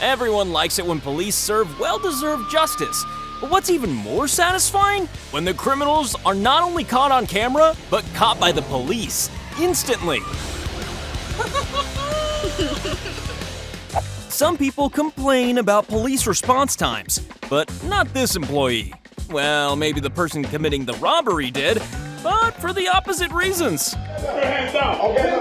Everyone likes it when police serve well-deserved justice. But what's even more satisfying? When the criminals are not only caught on camera, but caught by the police instantly. Some people complain about police response times, but not this employee. Well, maybe the person committing the robbery did, but for the opposite reasons. Hands down. Okay,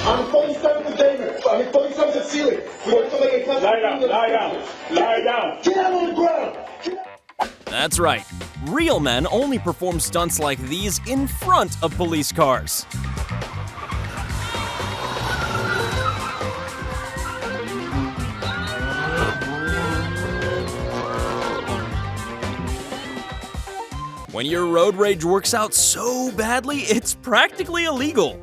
I'm 47 to David. I'm 47 to Celia. Lie down. Get out on the ground. That's right. Real men only perform stunts like these in front of police cars. When your road rage works out so badly, it's practically illegal.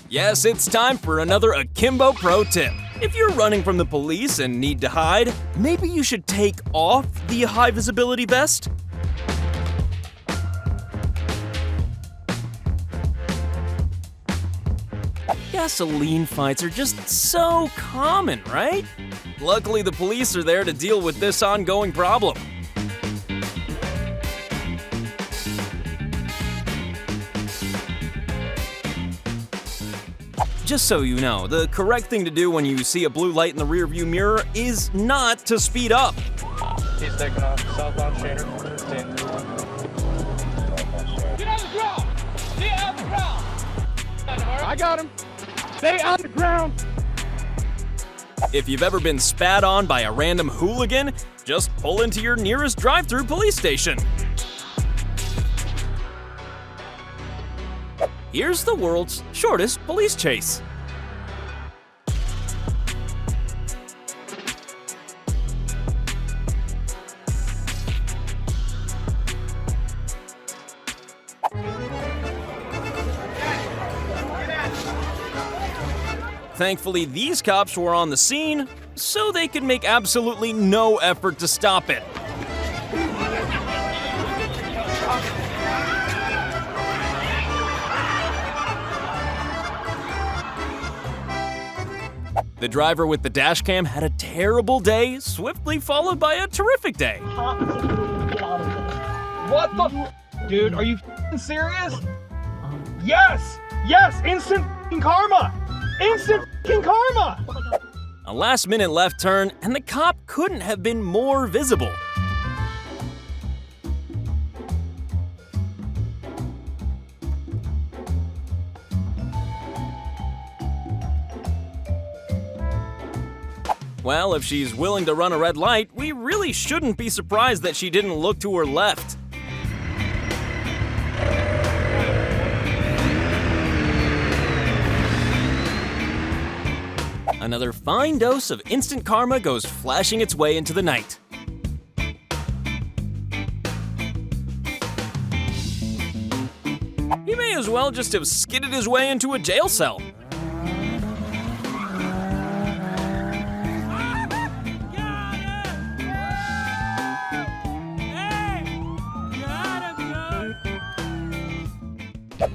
Yes, it's time for another Akimbo pro tip. If you're running from the police and need to hide, maybe you should take off the high visibility vest. Gasoline fights are just so common, right? Luckily, the police are there to deal with this ongoing problem. Just so you know, the correct thing to do when you see a blue light in the rearview mirror is not to speed up. He's taking off southbound Shaner. Get on the ground! Stay on the ground! I got him! Stay on the ground! If you've ever been spat on by a random hooligan, just pull into your nearest drive-through police station. Here's the world's shortest police chase. Thankfully, these cops were on the scene, so they could make absolutely no effort to stop it. The driver with the dash cam had a terrible day, swiftly followed by a terrific day. What the? Dude, are you f***ing serious? Yes! Yes! Instant f***ing karma! Instant f***ing karma! A last-minute left turn, and the cop couldn't have been more visible. Well, if she's willing to run a red light, we really shouldn't be surprised that she didn't look to her left. Another fine dose of instant karma goes flashing its way into the night. He may as well just have skidded his way into a jail cell.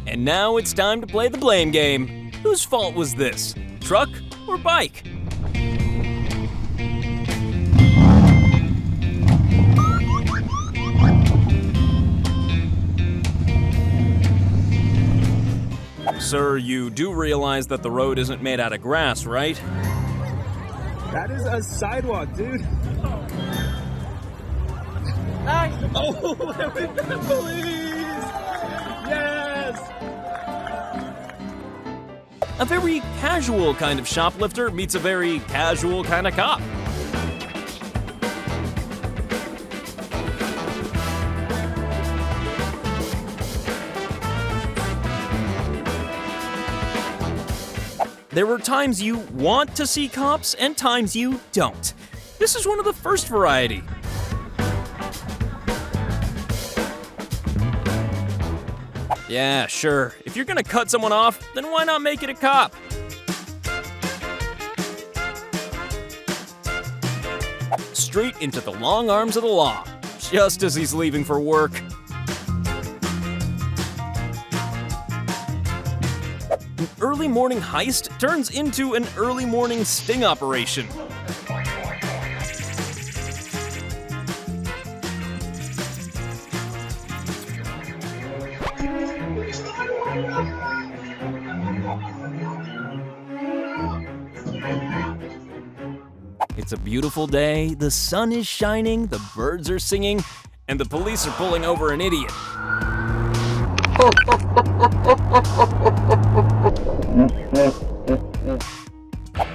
And now it's time to play the blame game. Whose fault was this? Truck or bike? Sir, you do realize that the road isn't made out of grass, right? That is a sidewalk, dude. Oh, with the police! Yes! A very casual kind of shoplifter meets a very casual kind of cop. There were times you want to see cops and times you don't. This is one of the first variety. Yeah, sure. If you're gonna cut someone off, then why not make it a cop? Straight into the long arms of the law, just as he's leaving for work. early morning heist turns into an early morning sting operation. It's a beautiful day, the sun is shining, the birds are singing, and the police are pulling over an idiot.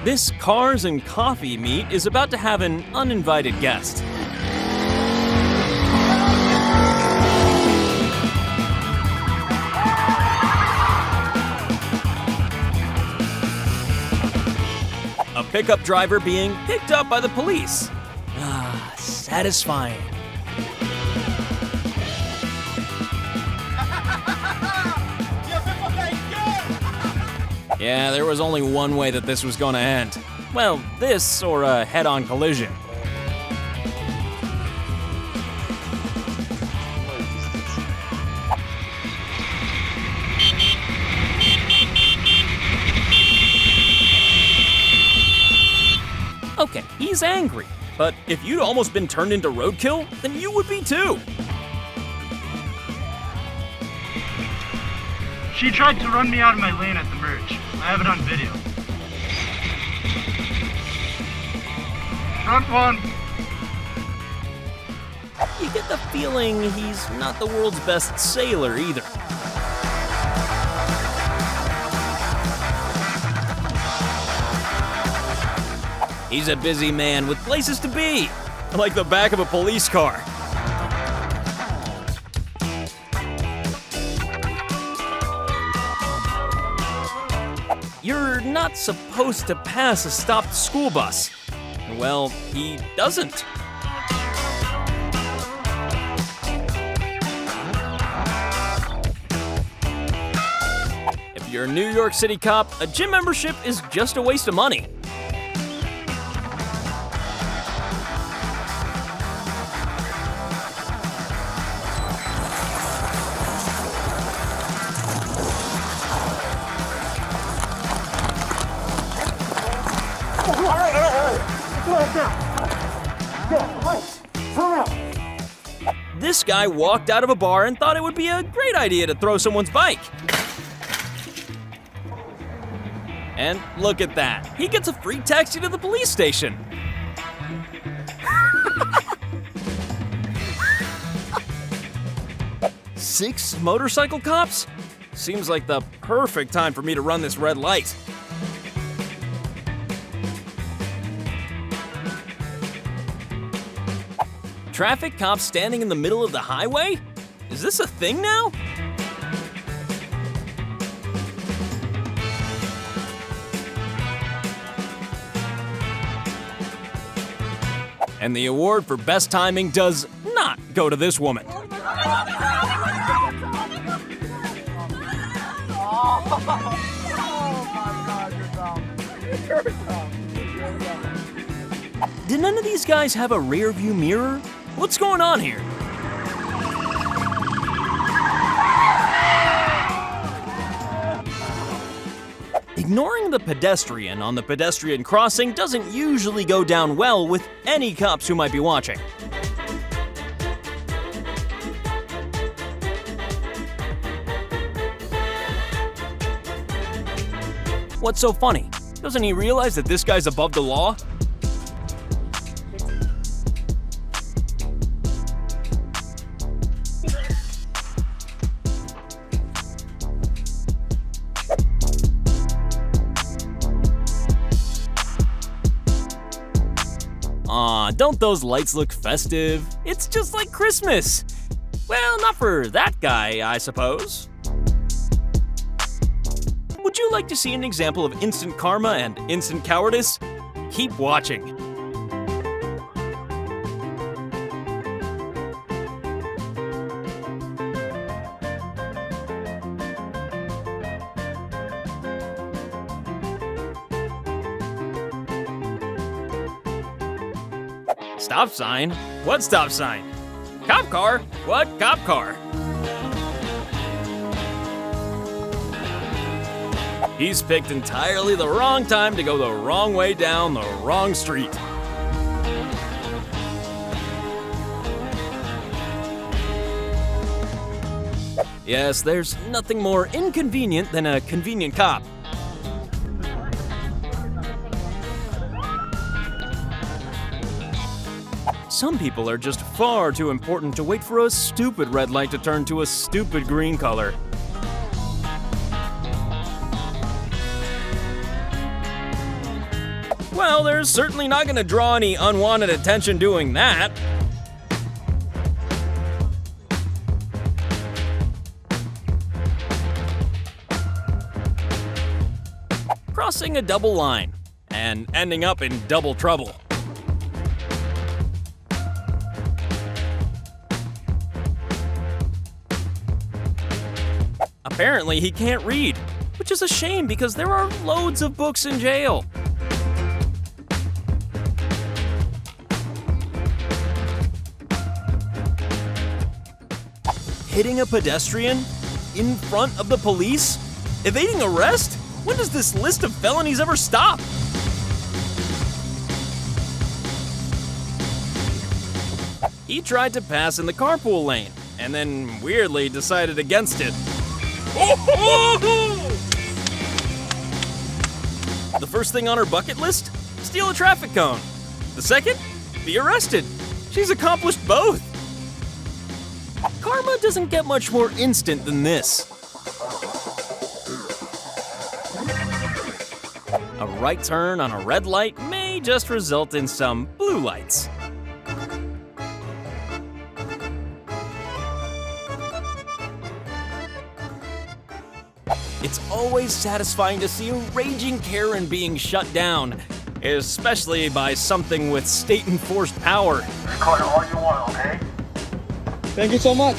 This cars and coffee meet is about to have an uninvited guest. A pickup driver being picked up by the police. Ah, satisfying. Yeah, there was only one way that this was gonna end. Well, this or a head-on collision. Okay, he's angry, but if you'd almost been turned into roadkill, then you would be too. She tried to run me out of my lane at the merge. I have it on video. Front one. You get the feeling he's not the world's best sailor either. He's a busy man with places to be, like the back of a police car. You're not supposed to pass a stopped school bus. Well, he doesn't. If you're a New York City cop, a gym membership is just a waste of money. This guy walked out of a bar and thought it would be a great idea to throw someone's bike. And look at that. He gets a free taxi to the police station. Six motorcycle cops? Seems like the perfect time for me to run this red light. Traffic cops standing in the middle of the highway? Is this a thing now? And the award for best timing does not go to this woman. Did none of these guys have a rear view mirror? What's going on here? Ignoring the pedestrian on the pedestrian crossing doesn't usually go down well with any cops who might be watching. What's so funny? Doesn't he realize that this guy's above the law? Aw, don't those lights look festive? It's just like Christmas. Well, not for that guy, I suppose. Would you like to see an example of instant karma and instant cowardice? Keep watching. Stop sign? What stop sign? Cop car? What cop car? He's picked entirely the wrong time to go the wrong way down the wrong street. Yes, there's nothing more inconvenient than a convenient cop. Some people are just far too important to wait for a stupid red light to turn to a stupid green color. Well, they're certainly not going to draw any unwanted attention doing that. Crossing a double line and ending up in double trouble. Apparently, he can't read, which is a shame because there are loads of books in jail. Hitting a pedestrian in front of the police? Evading arrest? When does this list of felonies ever stop? He tried to pass in the carpool lane and then weirdly decided against it. The first thing on her bucket list? Steal a traffic cone. The second? Be arrested. She's accomplished both. Karma doesn't get much more instant than this. A right turn on a red light may just result in some blue lights. It's always satisfying to see a raging Karen being shut down, especially by something with state-enforced power. Record all you want, okay? Thank you so much.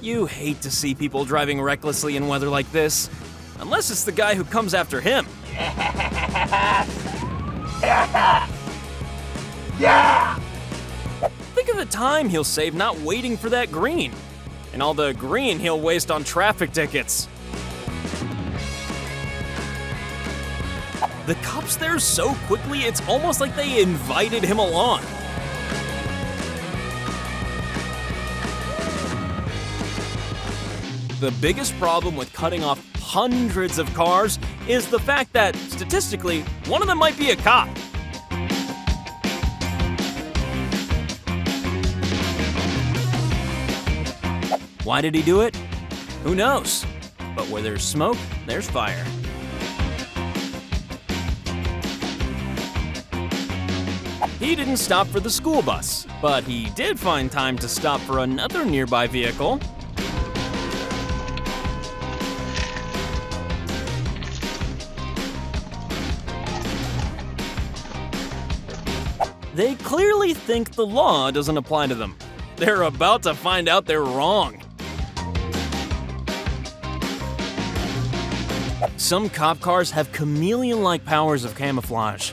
You hate to see people driving recklessly in weather like this, unless it's the guy who comes after him. Yeah! Think of the time he'll save not waiting for that green, and all the green he'll waste on traffic tickets. The cops there so quickly, it's almost like they invited him along. The biggest problem with cutting off hundreds of cars is the fact that, statistically, one of them might be a cop. Why did he do it? Who knows? But where there's smoke, there's fire. He didn't stop for the school bus, but he did find time to stop for another nearby vehicle. They clearly think the law doesn't apply to them. They're about to find out they're wrong. Some cop cars have chameleon-like powers of camouflage.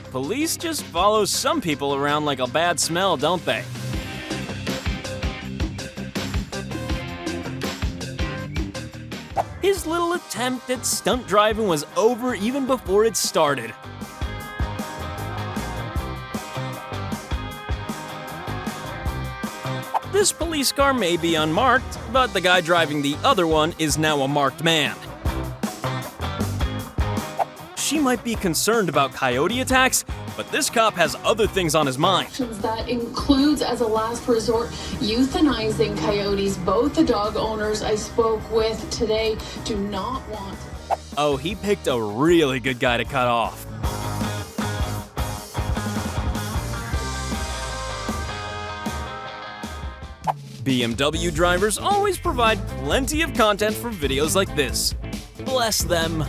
Police just follow some people around like a bad smell, don't they? His little attempt at stunt driving was over even before it started. This police car may be unmarked, but the guy driving the other one is now a marked man. She might be concerned about coyote attacks, but this cop has other things on his mind. That includes, as a last resort, euthanizing coyotes. Both the dog owners I spoke with today do not want. Oh, he picked a really good guy to cut off. BMW drivers always provide plenty of content for videos like this. Bless them.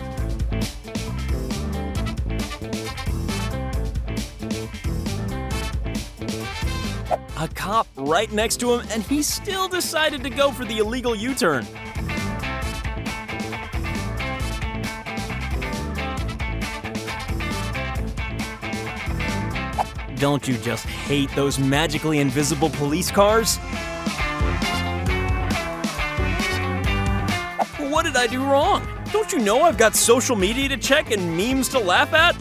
A cop right next to him, and he still decided to go for the illegal U-turn. Don't you just hate those magically invisible police cars? What did I do wrong? Don't you know I've got social media to check and memes to laugh at?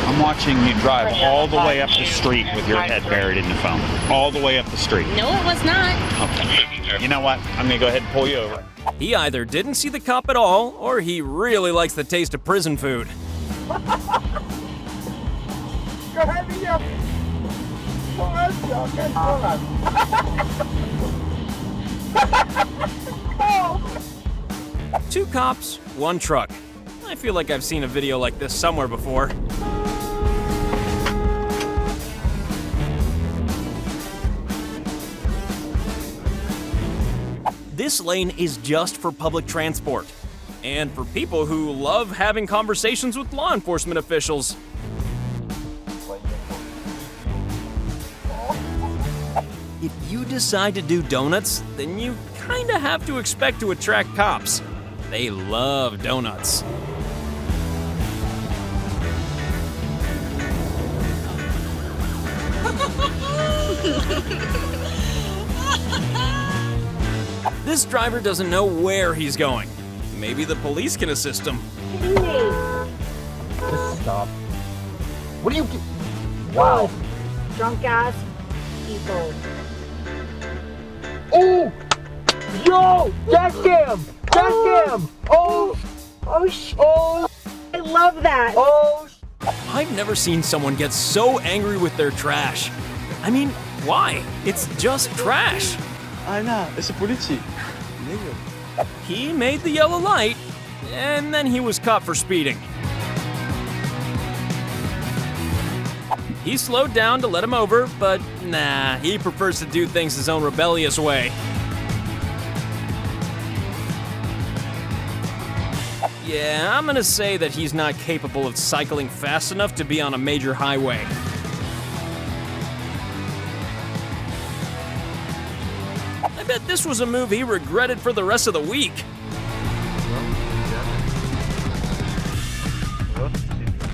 I'm watching you drive all the way up the street with your head buried in the phone. All the way up the street. No, it was not. Okay. You know what? I'm gonna go ahead and pull you over. He either didn't see the cop at all, or he really likes the taste of prison food. Go ahead, Miguel. Go ahead, Two cops, one truck. I feel like I've seen a video like this somewhere before. This lane is just for public transport, and for people who love having conversations with law enforcement officials. If you decide to do donuts, then you kinda have to expect to attract cops. They love donuts. This driver doesn't know where he's going. Maybe the police can assist him. Just stop. What do you do? Wow. Drunk ass people. Oh! Yo! Dash cam! Dash cam! Oh! Oh, I love that. Oh! I've never seen someone get so angry with their trash. I mean, why? It's just trash. It's a politie. He made the yellow light, and then he was caught for speeding. He slowed down to let him over, but nah, he prefers to do things his own rebellious way. Yeah, I'm gonna say that he's not capable of cycling fast enough to be on a major highway. I bet this was a move he regretted for the rest of the week.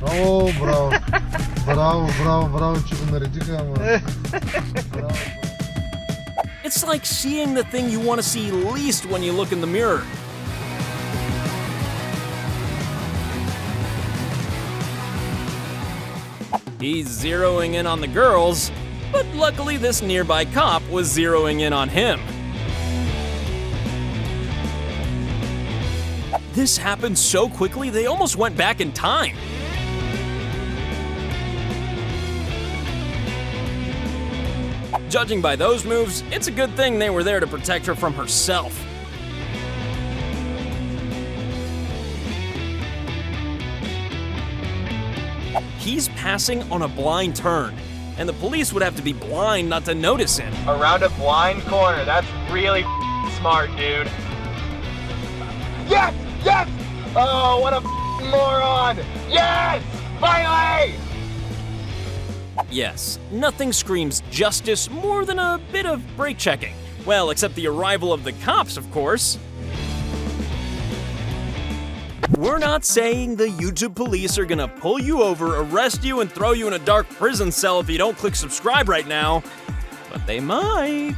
Oh, bro. Bravo, It's like seeing the thing you want to see least when you look in the mirror. He's zeroing in on the girls, but luckily this nearby cop was zeroing in on him. This happened so quickly they almost went back in time. Judging by those moves, it's a good thing they were there to protect her from herself. He's passing on a blind turn, and the police would have to be blind not to notice him. Around a blind corner. That's really smart, dude. Yes! Yes! Oh, what a moron! Yes! Finally! Yes, nothing screams justice more than a bit of brake checking. Well, except the arrival of the cops, of course. We're not saying the YouTube police are gonna pull you over, arrest you, and throw you in a dark prison cell if you don't click subscribe right now, but they might.